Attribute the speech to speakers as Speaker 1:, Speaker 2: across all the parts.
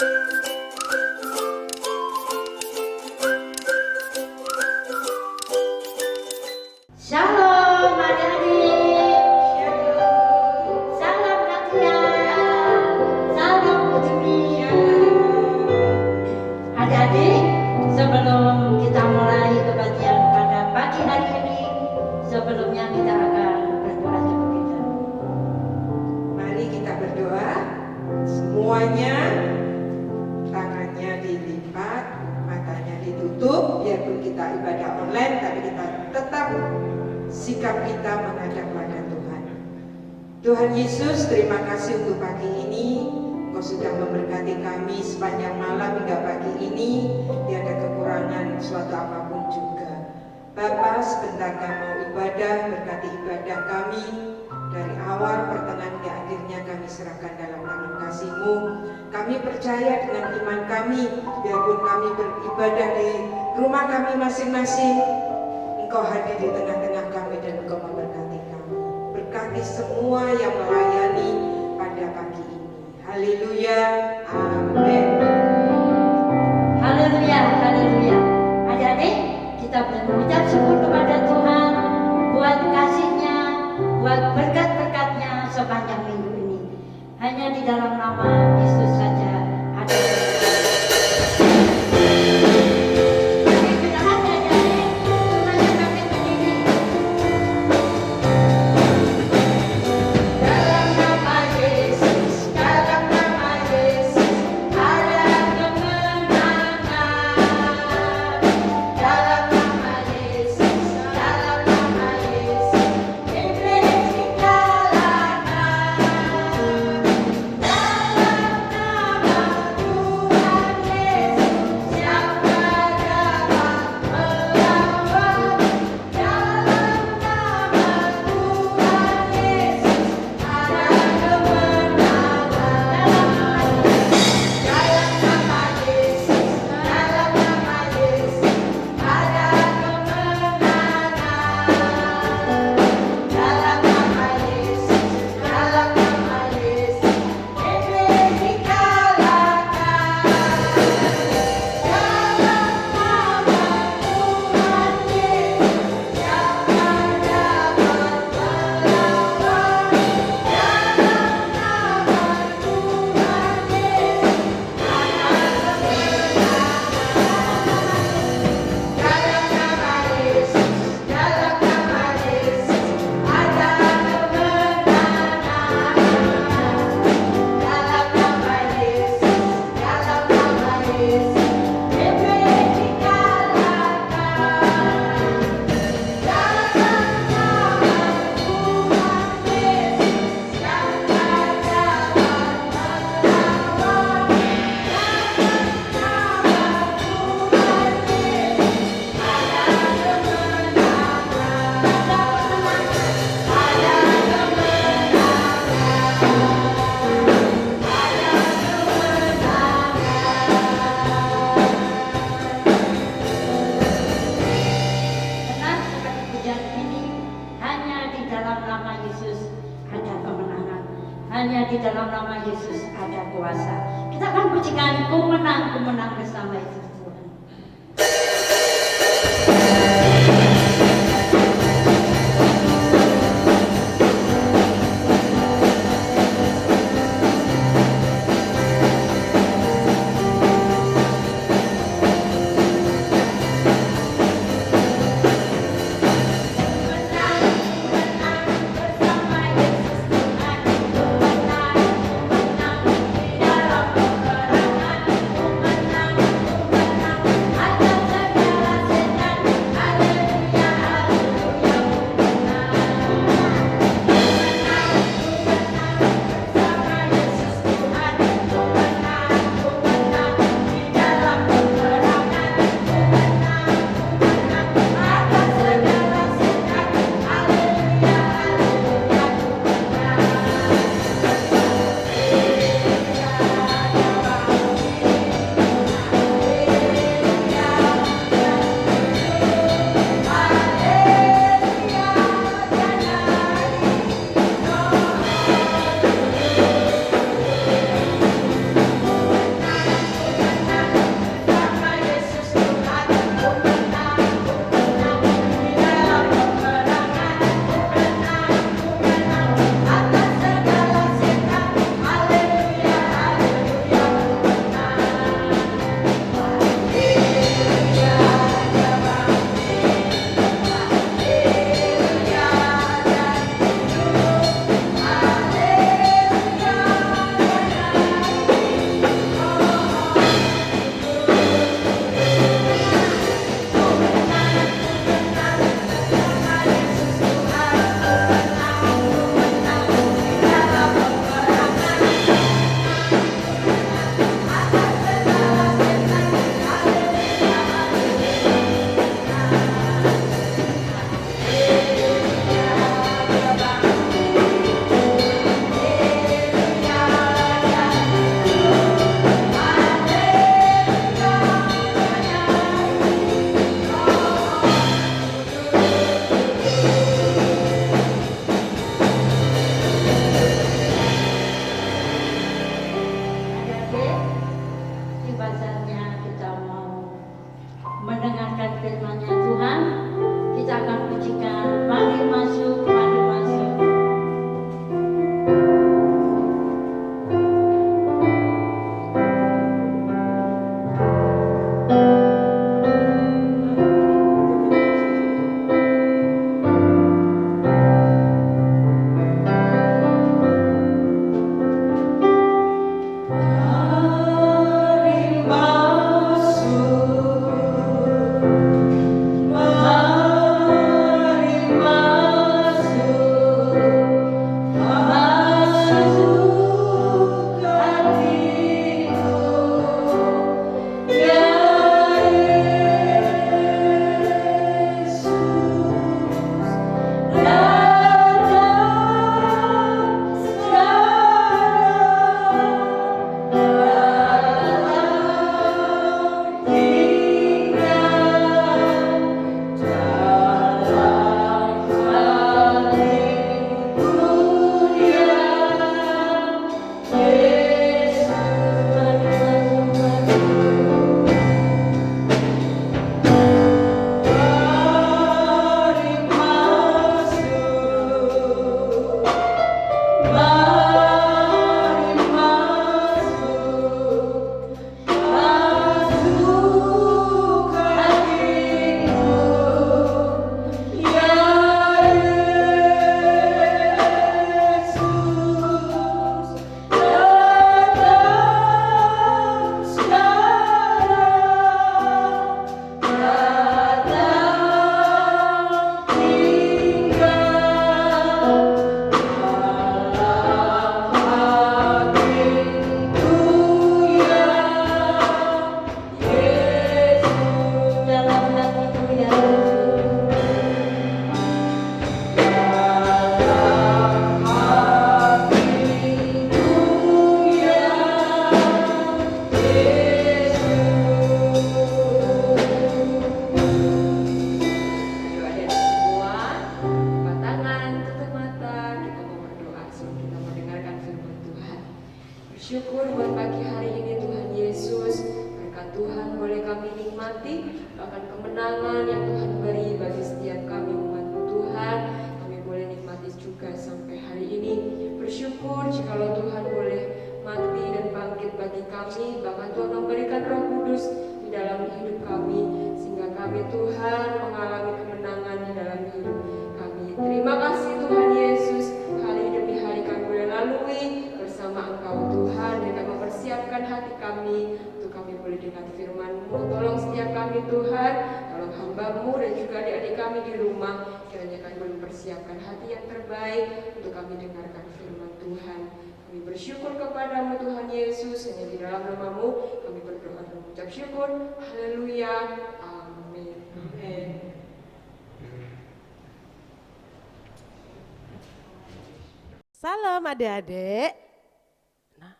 Speaker 1: Shalom adik-adik. Salam latihan. Salam Utumi. Adik-adik, sebelum kita mulai kebaktian pada pagi hari ini, sebelumnya kita akan berdoa dulu kita.
Speaker 2: Mari kita berdoa. Semuanya tangannya dilipat, matanya ditutup. Biarpun kita ibadah online, tapi kita tetap sikap kita menghadap pada Tuhan. Tuhan Yesus, terima kasih untuk pagi ini. Engkau sudah memberkati kami sepanjang malam hingga pagi ini. Tiada kekurangan suatu apapun juga. Bapa, sebentar kami mau ibadah, berkati ibadah kami. Dari awal, pertengahan, hingga akhirnya kami serahkan dalam tangan kasih-Mu. Kami percaya dengan iman kami, biarpun kami beribadah di rumah kami masing-masing, Engkau hadir di tengah-tengah kami dan Engkau memberkati kami. Berkati semua yang melayani pada pagi ini. Haleluya, amin.
Speaker 1: Haleluya, haleluya. Adik-adik, kita mengucap syukur kepada Tuhan buat kasih-Nya, buat berkat-berkat-Nya sepanjang minggu ini. Hanya di dalam nama Yesus saja ada. Hanya di dalam nama Yesus ada kuasa. Kita akan pujikan ku menang bersama Yesus Tuhan.
Speaker 3: Menang di dalam peperangan, ku menang akan kemenangan yang Tuhan beri bagi setiap kami umat Tuhan. Kami boleh nikmati juga sampai hari ini. Bersyukur jikalau Tuhan boleh mati dan bangkit bagi kami, bahkan Tuhan memberikan Roh Kudus di dalam hidup kami, sehingga kami Tuhan mengalami kemenangan di dalam hidup kami. Terima kasih Tuhan Yesus, hari demi hari kami boleh lalui bersama Engkau Tuhan, dengan mempersiapkan hati kami untuk kami boleh dengar firman-Mu. Tolong setiap kami Tuhan, tolong hamba-Mu dan juga adik-adik kami di rumah, kiranya kami boleh mempersiapkan hati yang terbaik untuk kami dengarkan firman Tuhan. Kami bersyukur kepadamu Tuhan Yesus, hanya di dalam nama-Mu kami berdoa dan mengucap syukur. Haleluya. Amin. Amin.
Speaker 4: Salam adik-adik. Nah,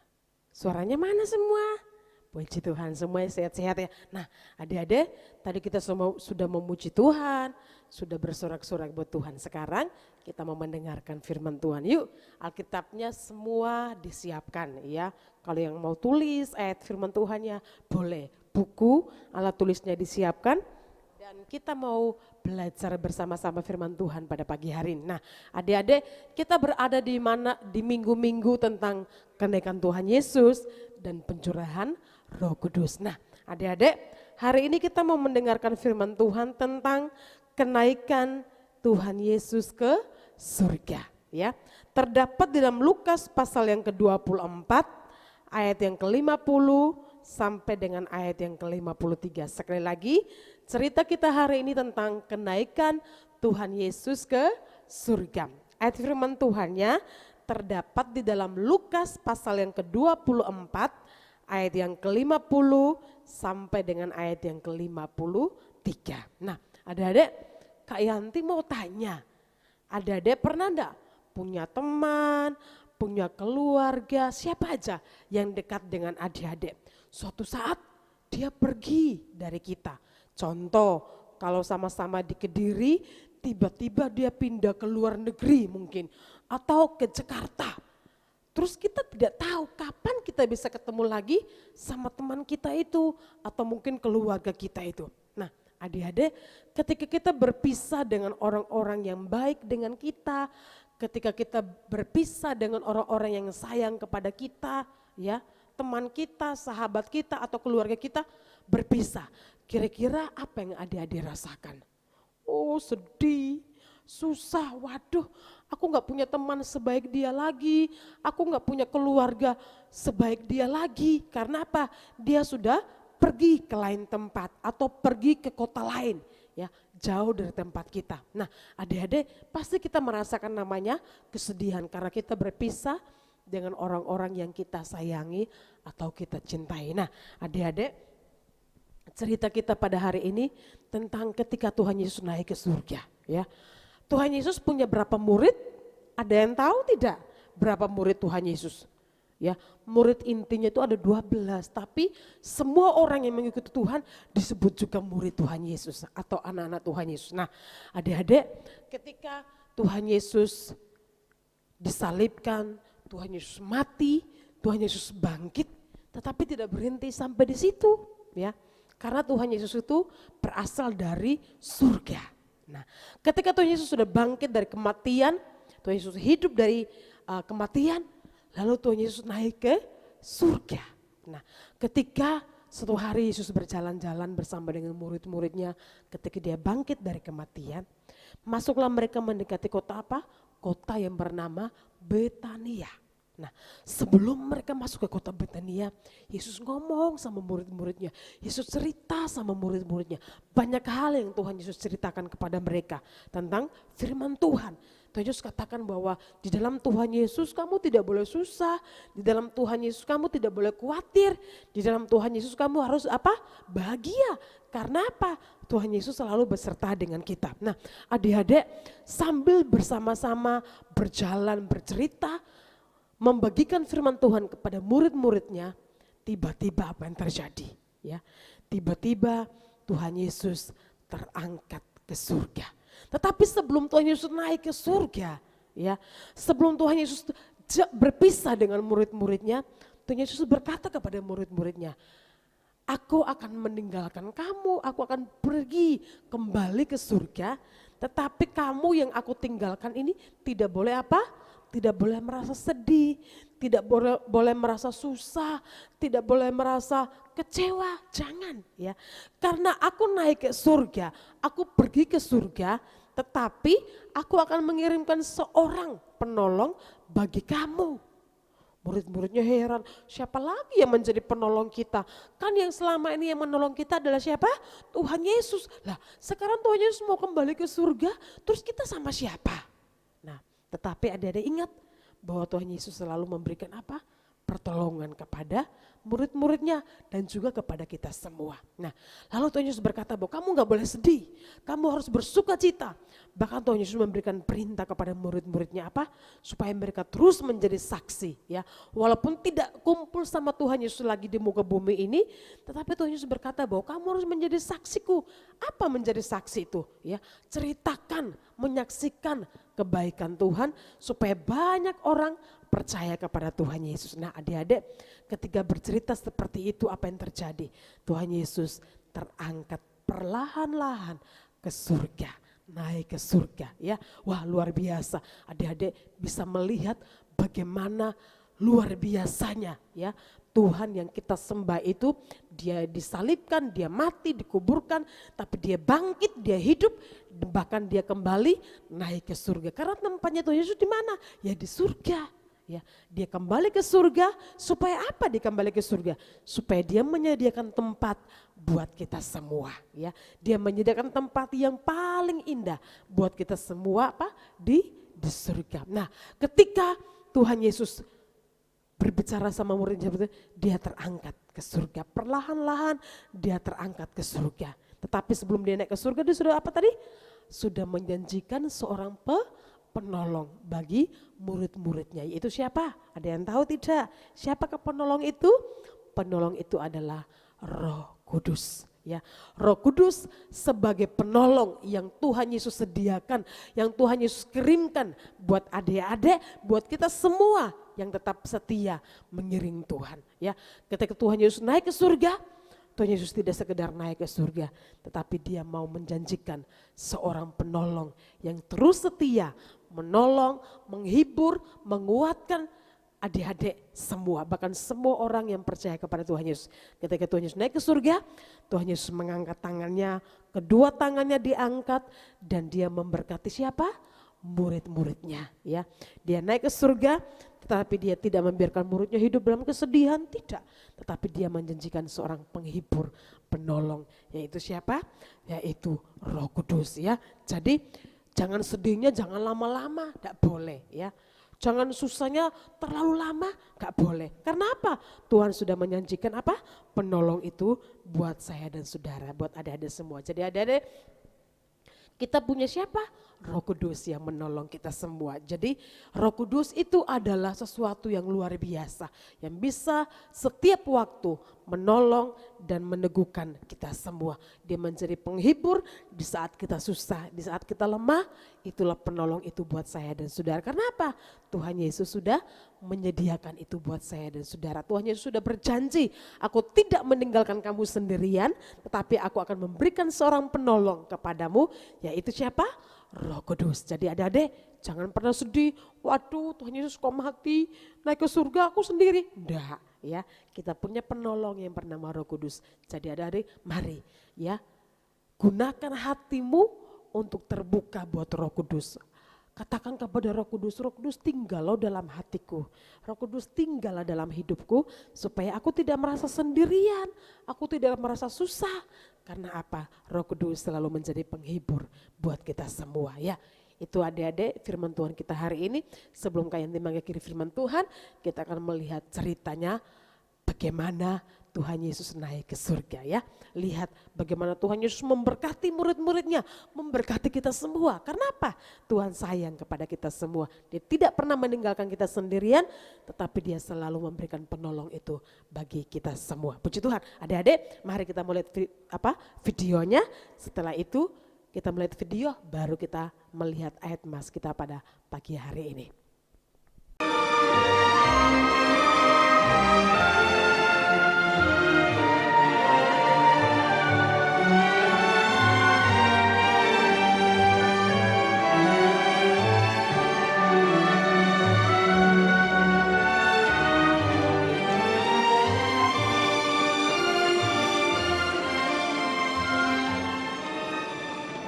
Speaker 4: suaranya mana semua? Puji Tuhan, semuanya sehat-sehat ya. Nah, adik-adik, tadi kita semua sudah memuji Tuhan, sudah bersorak-sorak buat Tuhan. Sekarang kita mau mendengarkan firman Tuhan. Yuk, Alkitabnya semua disiapkan ya. Kalau yang mau tulis ayat firman Tuhannya boleh. Buku, alat tulisnya disiapkan. Dan kita mau belajar bersama-sama firman Tuhan pada pagi hari ini. Nah, adik-adik, kita berada di mana di minggu-minggu tentang kenaikan Tuhan Yesus dan pencurahan Roh Kudus. Nah, adik-adik, hari ini kita mau mendengarkan firman Tuhan tentang kenaikan Tuhan Yesus ke surga, ya. Terdapat di dalam Lukas pasal yang ke-24 ayat yang ke-50 sampai dengan ayat yang ke-53. Sekali lagi, cerita kita hari ini tentang kenaikan Tuhan Yesus ke surga. Ayat firman Tuhannya terdapat di dalam Lukas pasal yang ke-24 ayat yang ke-50 sampai dengan ayat yang ke-53. Nah, adik-adik, Kak Yanti mau tanya, adik-adik pernah enggak punya teman, punya keluarga, siapa aja yang dekat dengan adik-adik? Suatu saat dia pergi dari kita. Contoh, kalau sama-sama di Kediri, tiba-tiba dia pindah ke luar negeri mungkin, atau ke Jakarta. Terus kita tidak tahu kapan kita bisa ketemu lagi sama teman kita itu atau mungkin keluarga kita itu. Nah, adik-adik, ketika kita berpisah dengan orang-orang yang baik dengan kita, ketika kita berpisah dengan orang-orang yang sayang kepada kita, ya, teman kita, sahabat kita atau keluarga kita berpisah. Kira-kira apa yang adik-adik rasakan? Oh, sedih, susah, waduh, aku gak punya teman sebaik dia lagi, aku gak punya keluarga sebaik dia lagi. Karena apa? Dia sudah pergi ke lain tempat atau pergi ke kota lain, ya, jauh dari tempat kita. Nah, adik-adik pasti kita merasakan namanya kesedihan karena kita berpisah dengan orang-orang yang kita sayangi atau kita cintai. Nah, adik-adik, cerita kita pada hari ini tentang ketika Tuhan Yesus naik ke surga, ya. Tuhan Yesus punya berapa murid? Ada yang tahu tidak berapa murid Tuhan Yesus? Ya, murid intinya itu ada 12, tapi semua orang yang mengikuti Tuhan disebut juga murid Tuhan Yesus atau anak-anak Tuhan Yesus. Nah, adik-adik, ketika Tuhan Yesus disalibkan, Tuhan Yesus mati, Tuhan Yesus bangkit, tetapi tidak berhenti sampai di situ, ya. Karena Tuhan Yesus itu berasal dari surga. Nah, ketika Tuhan Yesus sudah bangkit dari kematian, Tuhan Yesus hidup dari kematian, lalu Tuhan Yesus naik ke surga. Nah, ketika suatu hari Yesus berjalan-jalan bersama dengan murid-muridnya, ketika dia bangkit dari kematian, masuklah mereka mendekati kota apa? Kota yang bernama Betania. Nah, sebelum mereka masuk ke kota Betania, Yesus ngomong sama murid-muridnya. Yesus cerita sama murid-muridnya. Banyak hal yang Tuhan Yesus ceritakan kepada mereka tentang firman Tuhan. Tuhan Yesus katakan bahwa di dalam Tuhan Yesus kamu tidak boleh susah. Di dalam Tuhan Yesus kamu tidak boleh khawatir. Di dalam Tuhan Yesus kamu harus apa? Bahagia. Karena apa? Tuhan Yesus selalu beserta dengan kita. Nah, adik-adik, sambil bersama-sama berjalan bercerita, membagikan firman Tuhan kepada murid-muridnya, tiba-tiba apa yang terjadi? Ya, tiba-tiba Tuhan Yesus terangkat ke surga. Tetapi sebelum Tuhan Yesus naik ke surga, ya, sebelum Tuhan Yesus berpisah dengan murid-muridnya, Tuhan Yesus berkata kepada murid-muridnya, aku akan meninggalkan kamu, aku akan pergi kembali ke surga, tetapi kamu yang aku tinggalkan ini tidak boleh apa? Tidak boleh merasa sedih, tidak boleh merasa susah, tidak boleh merasa kecewa, jangan ya. Karena aku naik ke surga, aku pergi ke surga, tetapi aku akan mengirimkan seorang penolong bagi kamu. Murid-muridnya heran, siapa lagi yang menjadi penolong kita? Kan yang selama ini yang menolong kita adalah siapa? Tuhan Yesus. Lah sekarang Tuhan Yesus mau kembali ke surga, terus kita sama siapa? Nah, tetapi adik-adik ingat bahwa Tuhan Yesus selalu memberikan apa? Pertolongan kepada murid-muridnya dan juga kepada kita semua. Nah, lalu Tuhan Yesus berkata bahwa kamu gak boleh sedih, kamu harus bersuka cita. Bahkan Tuhan Yesus memberikan perintah kepada murid-muridnya apa? Supaya mereka terus menjadi saksi ya. Walaupun tidak kumpul sama Tuhan Yesus lagi di muka bumi ini, tetapi Tuhan Yesus berkata bahwa kamu harus menjadi saksiku. Apa menjadi saksi itu? Ya, ceritakan, menyaksikan kebaikan Tuhan supaya banyak orang percaya kepada Tuhan Yesus. Nah adik-adik ketika bercerita seperti itu apa yang terjadi? Tuhan Yesus terangkat perlahan-lahan ke surga, naik ke surga ya. Wah luar biasa, adik-adik bisa melihat bagaimana luar biasanya ya. Tuhan yang kita sembah itu dia disalibkan, dia mati, dikuburkan, tapi dia bangkit, dia hidup, bahkan dia kembali naik ke surga. Karena tempatnya Tuhan Yesus di mana? Ya di surga. Ya, dia kembali ke surga supaya apa dia kembali ke surga? Supaya dia menyediakan tempat buat kita semua ya. Dia menyediakan tempat yang paling indah buat kita semua apa? Di surga. Nah, ketika Tuhan Yesus berbicara sama muridnya, dia terangkat ke surga. Perlahan-lahan dia terangkat ke surga. Tetapi sebelum dia naik ke surga dia sudah apa tadi? Sudah menjanjikan seorang penolong bagi murid-muridnya. Yaitu siapa? Ada yang tahu tidak? Siapakah penolong itu? Penolong itu adalah Roh Kudus. Ya, Roh Kudus sebagai penolong yang Tuhan Yesus sediakan, yang Tuhan Yesus kirimkan buat adik-adik, buat kita semua yang tetap setia mengiring Tuhan. Ya, ketika Tuhan Yesus naik ke surga, Tuhan Yesus tidak sekedar naik ke surga, tetapi dia mau menjanjikan seorang penolong yang terus setia, menolong, menghibur, menguatkan adik-adik semua, bahkan semua orang yang percaya kepada Tuhan Yesus. Ketika Tuhan Yesus naik ke surga, Tuhan Yesus mengangkat tangannya, kedua tangannya diangkat dan dia memberkati siapa? Murid-muridnya ya. Dia naik ke surga tetapi dia tidak membiarkan muridnya hidup dalam kesedihan, tidak. Tetapi dia menjanjikan seorang penghibur, penolong, yaitu siapa? Yaitu Roh Kudus ya. Jadi jangan sedihnya jangan lama-lama, tidak boleh ya. Jangan susahnya terlalu lama, gak boleh. Karena apa? Tuhan sudah menjanjikan apa? Penolong itu buat saya dan saudara, buat adik-adik semua. Jadi adik-adik kita punya siapa? Roh Kudus yang menolong kita semua. Jadi Roh Kudus itu adalah sesuatu yang luar biasa. Yang bisa setiap waktu menolong dan meneguhkan kita semua. Dia menjadi penghibur di saat kita susah, di saat kita lemah. Itulah penolong itu buat saya dan saudara. Karena apa? Tuhan Yesus sudah menyediakan itu buat saya dan saudara. Tuhan Yesus sudah berjanji, aku tidak meninggalkan kamu sendirian, tetapi aku akan memberikan seorang penolong kepadamu, yaitu siapa? Roh Kudus. Jadi adik-adik jangan pernah sedih, waduh Tuhan Yesus kok mati, naik ke surga aku sendiri. Enggak ya, kita punya penolong yang bernama Roh Kudus. Jadi adik-adik mari ya, gunakan hatimu untuk terbuka buat Roh Kudus. Katakan kepada Roh Kudus tinggallah dalam hatiku. Roh Kudus tinggallah dalam hidupku supaya aku tidak merasa sendirian, aku tidak merasa susah. Karena apa? Roh Kudus selalu menjadi penghibur buat kita semua ya. Itu adik-adik firman Tuhan kita hari ini. Sebelum kalian mengakhiri firman Tuhan, kita akan melihat ceritanya bagaimana Tuhan Yesus naik ke surga ya. Lihat bagaimana Tuhan Yesus memberkati murid-muridnya, memberkati kita semua. Karena apa? Tuhan sayang kepada kita semua. Dia tidak pernah meninggalkan kita sendirian, tetapi dia selalu memberikan penolong itu bagi kita semua. Puji Tuhan. Adik-adik, mari kita mulai videonya. Setelah itu kita melihat video, baru kita melihat ayat mas kita pada pagi hari ini.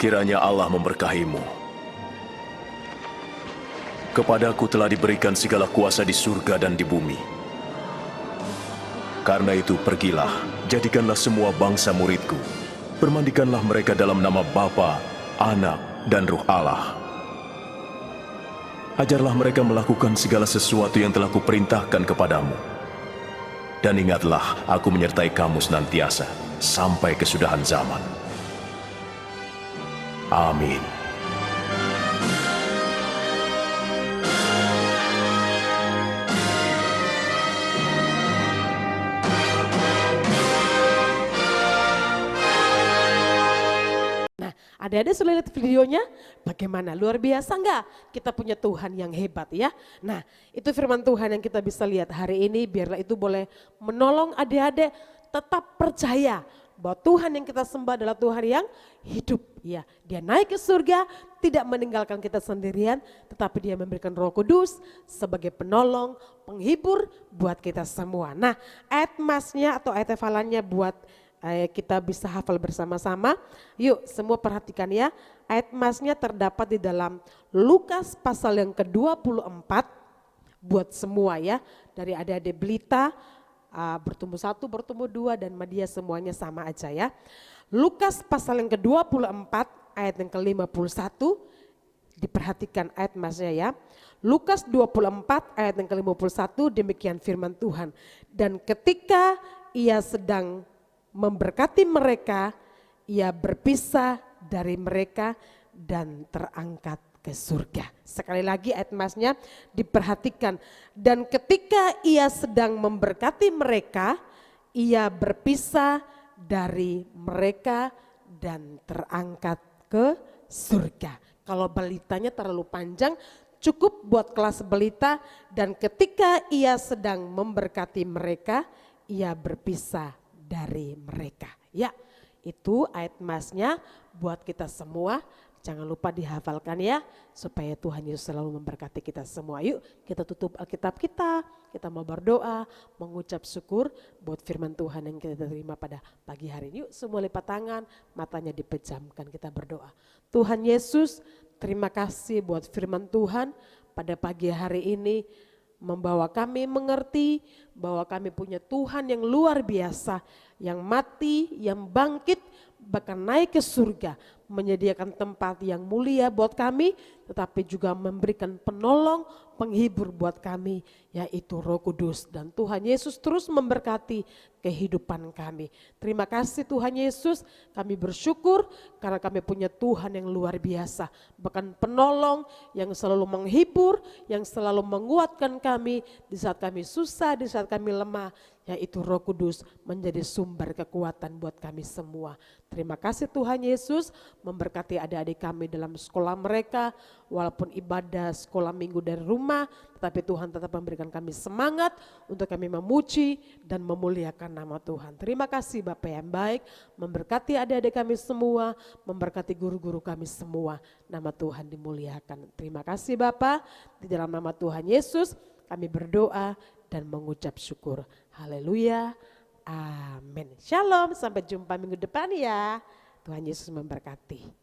Speaker 5: Kiranya Allah memberkahimu. Kepadaku telah diberikan segala kuasa di surga dan di bumi. Karena itu pergilah, jadikanlah semua bangsa muridku. Permandikanlah mereka dalam nama Bapa, Anak, dan Ruh Allah. Ajarlah mereka melakukan segala sesuatu yang telah kuperintahkan kepadamu. Dan ingatlah, aku menyertai kamu senantiasa, sampai kesudahan zaman. Amin.
Speaker 4: Adik-adik sudah lihat videonya? Bagaimana? Luar biasa enggak? Kita punya Tuhan yang hebat ya. Nah, itu firman Tuhan yang kita bisa lihat hari ini. Biarlah itu boleh menolong adik-adik tetap percaya bahwa Tuhan yang kita sembah adalah Tuhan yang hidup. Ya, Dia naik ke surga, tidak meninggalkan kita sendirian, tetapi Dia memberikan Roh Kudus sebagai penolong, penghibur buat kita semua. Nah, ayat emasnya atau ayat hafalannya buat kita bisa hafal bersama-sama. Yuk semua perhatikan ya. Ayat emasnya terdapat di dalam Lukas pasal yang ke-24. Buat semua ya. Dari adik-adik Belita, bertumbuh 1, bertumbuh 2 dan media semuanya sama aja ya. Lukas pasal yang ke-24 ayat yang ke-51. Diperhatikan ayat emasnya ya. Lukas 24 ayat yang ke-51 demikian firman Tuhan. Dan ketika ia sedang memberkati mereka, ia berpisah dari mereka dan terangkat ke surga. Sekali lagi ayat emasnya diperhatikan. Dan ketika ia sedang memberkati mereka, ia berpisah dari mereka dan terangkat ke surga. Kalau belitanya terlalu panjang, cukup buat kelas belita. Dan ketika ia sedang memberkati mereka, ia berpisah dari mereka. Ya, itu ayat emasnya buat kita semua. Jangan lupa dihafalkan ya, supaya Tuhan Yesus selalu memberkati kita semua. Yuk kita tutup Alkitab kita mau berdoa, mengucap syukur buat firman Tuhan yang kita terima pada pagi hari ini. Yuk semua lipat tangan, matanya dipejamkan, kita berdoa. Tuhan Yesus, terima kasih buat firman Tuhan pada pagi hari ini. Membawa kami mengerti bahwa kami punya Tuhan yang luar biasa, yang mati, yang bangkit, bahkan naik ke surga, menyediakan tempat yang mulia buat kami, tetapi juga memberikan penolong, penghibur buat kami, yaitu Roh Kudus. Dan Tuhan Yesus terus memberkati kehidupan kami. Terima kasih Tuhan Yesus, kami bersyukur karena kami punya Tuhan yang luar biasa, bahkan penolong yang selalu menghibur, yang selalu menguatkan kami di saat kami susah, di saat kami lemah, yaitu Roh Kudus menjadi sumber kekuatan buat kami semua. Terima kasih Tuhan Yesus, memberkati adik-adik kami dalam sekolah mereka, walaupun ibadah sekolah minggu dari rumah, tetapi Tuhan tetap memberikan kami semangat untuk kami memuji dan memuliakan nama Tuhan. Terima kasih Bapak yang baik, memberkati adik-adik kami semua, memberkati guru-guru kami semua, nama Tuhan dimuliakan. Terima kasih Bapak, di dalam nama Tuhan Yesus kami berdoa dan mengucap syukur. Haleluya, amin. Shalom, sampai jumpa minggu depan ya. Tuhan Yesus memberkati.